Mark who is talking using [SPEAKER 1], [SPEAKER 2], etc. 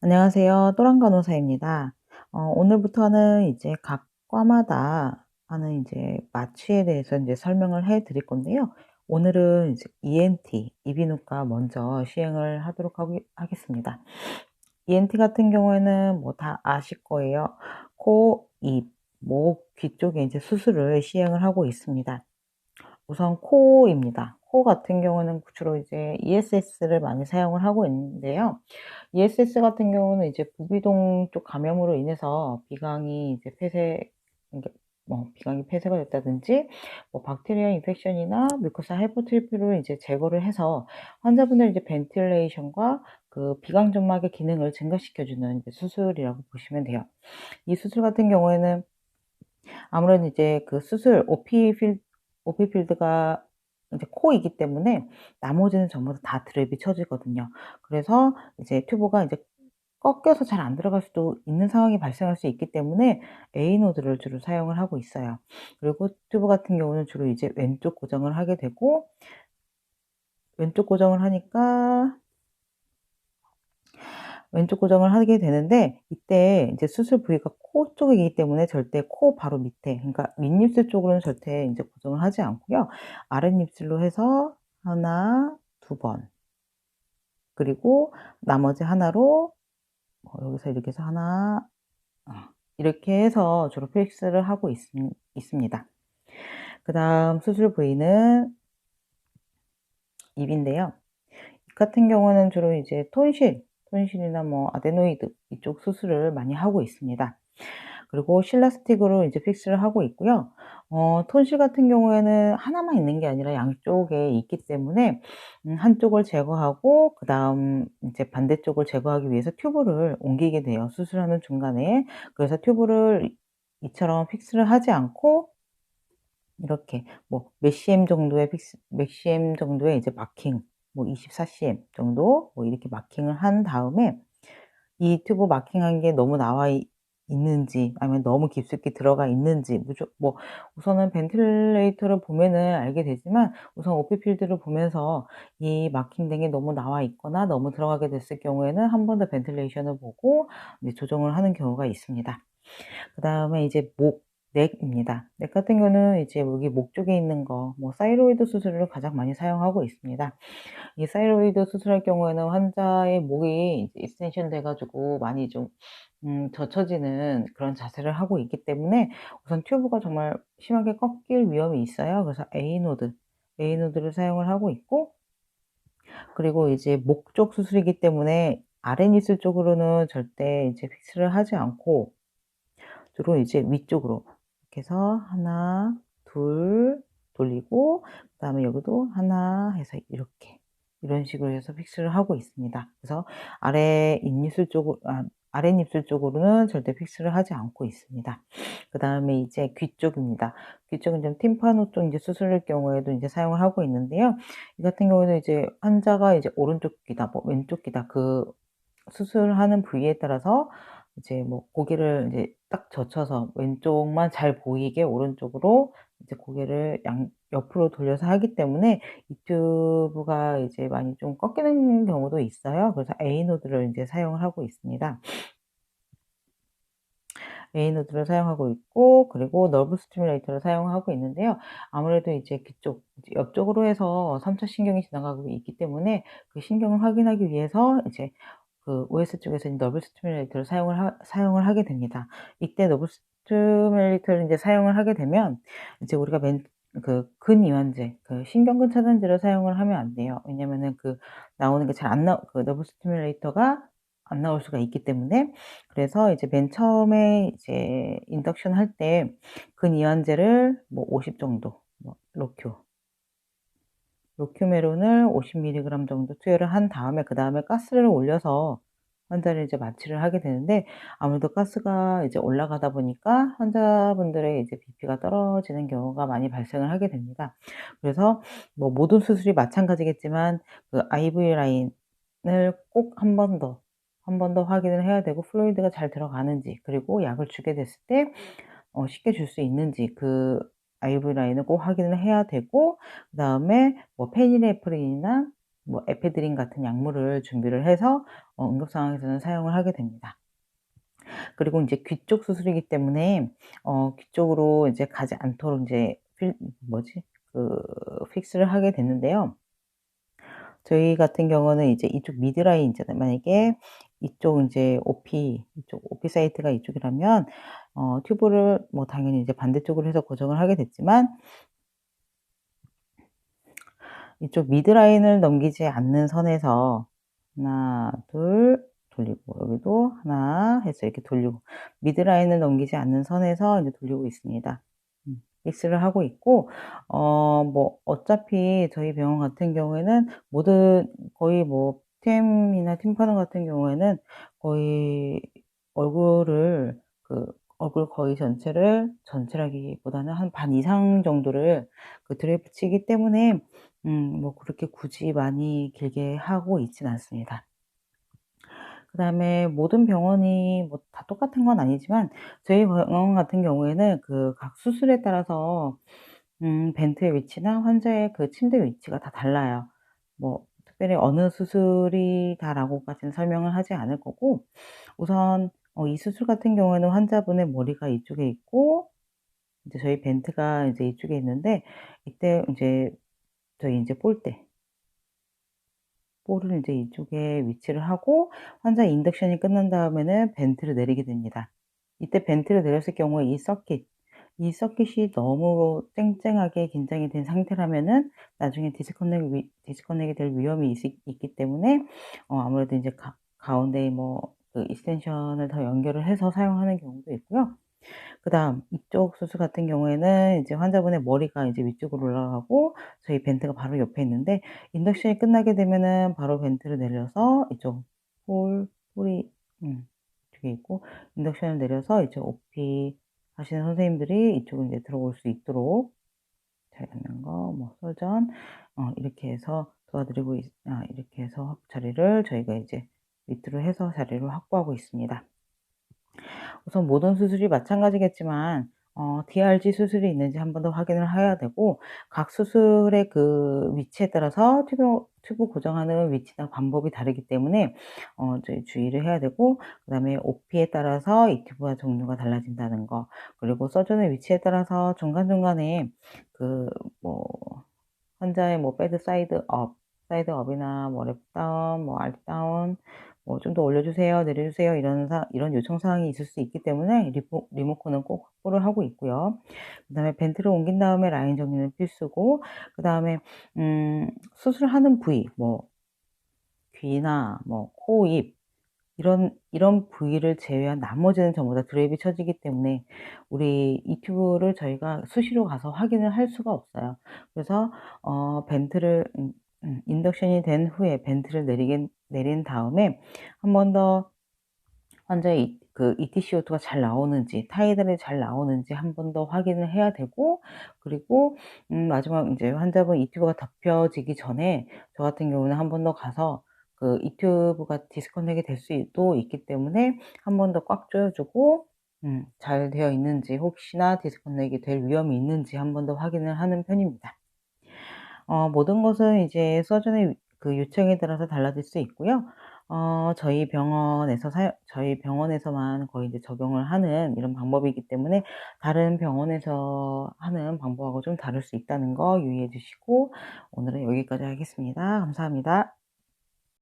[SPEAKER 1] 안녕하세요. 또랑 간호사입니다. 오늘부터는 이제 각 과마다 하는 이제 마취에 대해서 이제 설명을 해 드릴 건데요. 오늘은 이제 ENT, 이비인후과 먼저 시행을 하도록 하겠습니다. ENT 같은 경우에는 뭐 다 아실 거예요. 코, 입, 목, 귀 쪽에 이제 수술을 시행을 하고 있습니다. 우선 코입니다. 코 같은 경우는 주로 이제 ESS를 많이 사용을 하고 있는데요. ESS 같은 경우는 이제 부비동 쪽 감염으로 인해서 비강이 이제 이게 뭐 비강이 폐쇄가 됐다든지 뭐 박테리아 인펙션이나 뮤코사 하이퍼트로피를 이제 제거를 해서 환자분들 이제 벤틸레이션과 그 비강 점막의 기능을 증가시켜 주는 이제 수술이라고 보시면 돼요. 이 수술 같은 경우에는 아무래도 이제 그 수술 OP 필드가 이제 코이기 때문에 나머지는 전부 다 드랩이 쳐지거든요. 그래서 이제 튜브가 이제 꺾여서 잘 안 들어갈 수도 있는 상황이 발생할 수 있기 때문에 A노드를 주로 사용을 하고 있어요. 그리고 튜브 같은 경우는 주로 이제 왼쪽 고정을 하게 되고, 왼쪽 고정을 하니까 왼쪽 고정을 하게 되는데, 이때 이제 수술 부위가 코 쪽이기 때문에 절대 코 바로 밑에, 그러니까 윗입술 쪽으로는 절대 이제 고정을 하지 않고요. 아랫입술로 해서 하나, 두 번, 그리고 나머지 하나로 여기서 이렇게 해서 하나, 어 이렇게 해서 주로 필스를 하고 있습니다. 그다음 수술 부위는 입인데요. 입 같은 경우는 주로 이제 톤실이나 뭐 아데노이드 이쪽 수술을 많이 하고 있습니다. 그리고 실라스틱으로 이제 픽스를 하고 있고요. 톤실 같은 경우에는 하나만 있는 게 아니라 양쪽에 있기 때문에 한쪽을 제거하고 그다음 이제 반대쪽을 제거하기 위해서 튜브를 옮기게 돼요, 수술하는 중간에. 그래서 튜브를 이처럼 픽스를 하지 않고 이렇게 뭐 몇 cm 정도의 몇 cm 정도의 이제 마킹, 뭐 24cm 정도 뭐 이렇게 마킹을 한 다음에 이 튜브 마킹한 게 너무 있는지 아니면 너무 깊숙이 들어가 있는지 뭐 우선은 벤틸레이터를 보면은 알게 되지만 우선 오피 필드를 보면서 이 마킹된 게 너무 나와 있거나 너무 들어가게 됐을 경우에는 한 번 더 벤틸레이션을 보고 이제 조정을 하는 경우가 있습니다. 그다음에 이제 넥입니다. 넥 같은 경우는 이제 여기 목 쪽에 있는 거 뭐 사이로이드 수술을 가장 많이 사용하고 있습니다. 이 사이로이드 수술할 경우에는 환자의 목이 이제 익스텐션 돼 가지고 많이 좀 젖혀지는 그런 자세를 하고 있기 때문에 우선 튜브가 정말 심하게 꺾일 위험이 있어요. 그래서 A노드를 사용을 하고 있고, 그리고 이제 목 쪽 수술이기 때문에 아랫입술 쪽으로는 절대 이제 픽스를 하지 않고 주로 이제 위쪽으로 이렇게 해서 하나, 둘 돌리고 그다음에 여기도 하나 해서 이렇게 이런 식으로 해서 픽스를 하고 있습니다. 그래서 아랫입술 쪽으로는 절대 픽스를 하지 않고 있습니다. 그다음에 이제 귀 쪽입니다. 귀 쪽은 좀 팀파노 쪽 이제 수술할 경우에도 이제 사용을 하고 있는데요. 이 같은 경우에는 이제 환자가 이제 오른쪽 귀다, 뭐 왼쪽 귀다, 그 수술하는 부위에 따라서 이제 뭐 고개를 이제 딱 젖혀서 왼쪽만 잘 보이게 오른쪽으로 이제 고개를 옆으로 돌려서 하기 때문에 이 튜브가 이제 많이 좀 꺾이는 경우도 있어요. 그래서 A노드를 이제 사용을 하고 있습니다. A노드를 사용하고 있고, 그리고 너브 스티뮬레이터를 사용하고 있는데요. 아무래도 이제 그쪽 이제 옆쪽으로 해서 3차 신경이 지나가고 있기 때문에 그 신경을 확인하기 위해서 이제 그 OS 쪽에서 이 너블 스티뮬레이터를 사용을 하게 됩니다. 이때 너블 스티뮬레이터를 인제 사용을 하게 되면 이제 우리가 근이완제, 그 신경근 차단제를 사용을 하면 안 돼요. 왜냐면은 그 나오는 게 잘 안 나오 그 너블 스티뮬레이터가 안 나올 수가 있기 때문에. 그래서 이제 맨 처음에 이제 인덕션 할 때 근이완제를 뭐 50 정도, 뭐 로큐메론을 50 밀리그램 정도 투여를 한 다음에 그다음에 가스를 올려서 환자를 이제 마취를 하게 되는데, 아무래도 가스가 이제 올라가다 보니까 환자분들의 이제 BP가 떨어지는 경우가 많이 발생을 하게 됩니다. 그래서 뭐 모든 수술이 마찬가지겠지만 그 IV 라인을 꼭 한 번 더 확인을 해야 되고, 플루이드가 잘 들어가는지, 그리고 약을 주게 됐을 때 쉽게 줄 수 있는지 IV 라인을 꼭 확인을 해야 되고, 그다음에 뭐 페니레프린이나 뭐 에페드린 같은 약물을 준비를 해서 응급 상황에서는 사용을 하게 됩니다. 그리고 인제 귀 쪽 수술이기 때문에 귀 쪽으로 이제 가지 않도록 인제 필 뭐지? 그 픽스를 하게 됐는데요. 저희 같은 경우는 이제 이쪽 미드라인 있잖아요. 만약에 이쪽 인제 이쪽 OP 사이트가 이쪽이라면 튜브를 뭐 당연히 이제 반대쪽으로 해서 고정을 하게 됐지만 이쪽 미드라인을 넘기지 않는 선에서 하나 둘 돌리고 여기도 하나 해서 이렇게 돌리고 미드라인을 넘기지 않는 선에서 이제 돌리고 있습니다. 믹스를 하고 있고 뭐 어차피 저희 병원 같은 경우에는 모든 거의 뭐 TM이나 팀파너 같은 경우에는 거의 얼굴을 얼굴 거의 전체라기보다는 한 반 이상 정도를 드레이 붙이기 때문에 뭐 그렇게 굳이 많이 길게 하고 있진 않습니다. 그다음에 모든 병원이 뭐 다 똑같은 건 아니지만 저희 병원 같은 경우에는 각 수술에 따라서 벤트의 위치나 환자의 침대 위치가 다 달라요. 뭐 특별히 어느 수술이다라고까지는 설명을 하지 않을 거고 우선 이 수술 같은 경우에는 환자분의 머리가 이쪽에 있고 이제 저희 벤트가 이제 이쪽에 있는데 이때 인제 저희 인제 볼을 인제 이쪽에 위치를 하고 환자 인덕션이 끝난 다음에는 벤트를 내리게 됩니다. 이때 벤트를 내렸을 경우에 이 서킷이 너무 쨍쨍하게 긴장이 된 상태라면은 나중에 디스커넥이 될 위험이 있기 때문에 아무래도 인제 가운데에 뭐 익스텐션을 더 연결을 해서 사용하는 경우도 있고요. 그다음 이쪽 수술 같은 경우에는 이제 환자분의 머리가 이제 위쪽으로 올라가고 저희 벤트가 바로 옆에 있는데 인덕션이 끝나게 되면은 바로 벤트를 내려서 이쪽 홀이 이쪽에 있고 인덕션을 내려서 이제 OP 하시는 선생님들이 이쪽으로 이제 들어올 수 있도록 자리 앉는 거 뭐 설전 이렇게 해서 도와드리고 이렇게 해서 자리를 저희가 이제 밑으로 해서 자리를 확보하고 있습니다. 우선 모든 수술이 마찬가지겠지만 DRG 수술이 있는지 한 번 더 확인을 해야 되고 각 수술의 위치에 따라서 튜브 고정하는 위치나 방법이 다르기 때문에 저희 주의를 해야 되고 그다음에 OP에 따라서 이 튜브와 종류가 달라진다는 거 그리고 서전의 위치에 따라서 중간중간에 그 뭐 환자의 뭐 사이드 업이나 뭐 랩 다운, 뭐 알트 다운 뭐 "좀 더 올려주세요. 내려주세요." 이런 요청 사항이 있을 수 있기 때문에 리모컨은 꼭 확보를 하고 있고요. 그다음에 벤트를 옮긴 다음에 라인 정리는 필수고 그다음에 수술하는 부위 뭐 귀나 뭐 코, 입 이런 부위를 제외한 나머지는 전부 다 드랩이 쳐지기 때문에 우리 이 튜브를 저희가 수시로 가서 확인을 할 수가 없어요. 그래서 벤트를 인덕션이 된 후에 벤트를 내린 다음에 한 번 더 환자의 ETCO2가 잘 나오는지 타이달이 잘 나오는지 한 번 더 확인을 해야 되고 그리고 마지막 인제 환자분 이 튜브가 덮여지기 전에 저 같은 경우는 한 번 더 가서 이 튜브가 디스커넥이 될 수도 있기 때문에 한 번 더 꽉 조여 주고 잘 되어 있는지 혹시나 디스커넥이 될 위험이 있는지 한 번 더 확인을 하는 편입니다. 모든 것은 이제 서전의 요청에 따라서 달라질 수 있고요. 저희 병원에서만 거의 이제 적용을 하는 이런 방법이기 때문에 다른 병원에서 하는 방법하고 좀 다를 수 있다는 거 유의해 주시고 오늘은 여기까지 하겠습니다. 감사합니다.